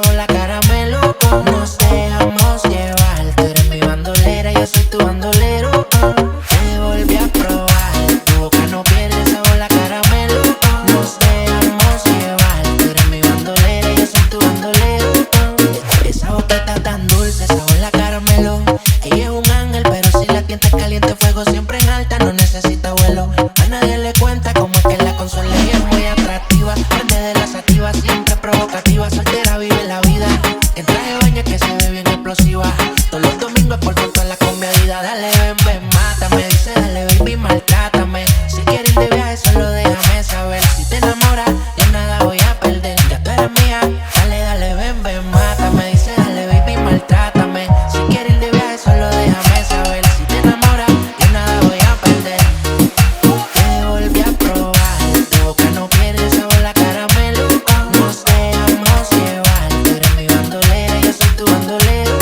sabor la caramelo. Nos dejamos llevar. Tú eres mi bandolera, yo soy tu bandolero. Te volví a probar. Tu boca no pierde sabor la caramelo. Nos dejamos llevar. Tú eres mi bandolera, yo soy tu bandolero. Esa boquita tan dulce, sabor la caramelo. Ella es un ángel, pero si la tienta caliente, fuego siempre en alta, no necesita vuelo. A nadie le cuenta cómo es que la consola ella es muy atractiva. Prende de la sativa, siempre provocativa. Soltera vive la vida, en traje de baño que se ve bien explosiva. Todos los domingos por toda la comedida. Dale, ven, ven, mátame. Dice, dale, baby, maltrátame. Si quieres ir de viaje, solo déjame saber. Si te enamoras, yo nada voy a perder. Ya tú eres mía, dale, dale, ven, ven, mátame. Dice, dale, baby, maltrátame. Si quieres ir de viaje, solo déjame saber. Si te enamoras, yo nada voy a perder. Te volví a probar. Tu boca no pierde sabor la caramelo. Nos dejamos llevar. Tú eres mi bandolera, yo soy tu bandolero.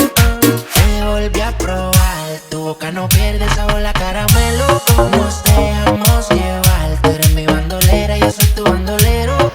Te volví a probar. Tu boca no pierde sabor la caramelo. Nos dejamos llevar. Tú eres mi bandolera, yo soy tu bandolero.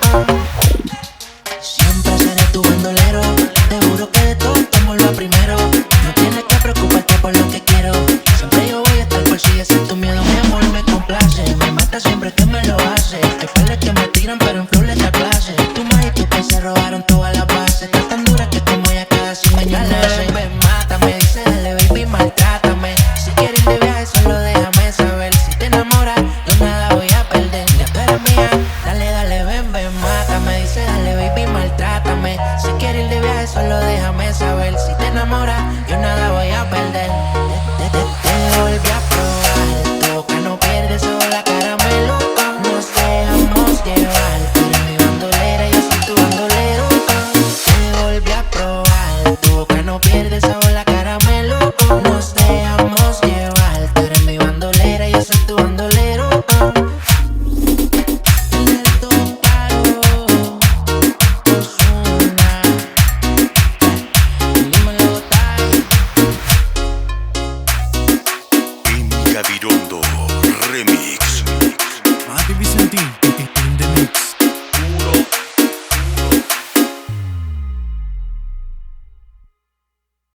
Siempre seré tu bandolero. Te juro que de todo tomo lo primero. No tienes que preocuparte por lo que quiero. Siempre yo voy a estar por si ese es tu miedo. Mi amor me complace. Me mata siempre que me lo hace. Hay pales que me tiran pero en flor de clase. Tu madre y tu país se robaron todas las bases. Está tan dura que como ya cada 100 años nace. Ven, mátame. Dice, dale, baby, maltrátame. Si quieres ir de viaje, solo déjame saber. Si te enamoras, yo nada voy a perder. Ya tú eres mía, dale, dale, ven, ven, mátame. Dice, dale, baby, maltrátame. Si quieres ir de viaje, solo déjame saber. Si te enamoras, yo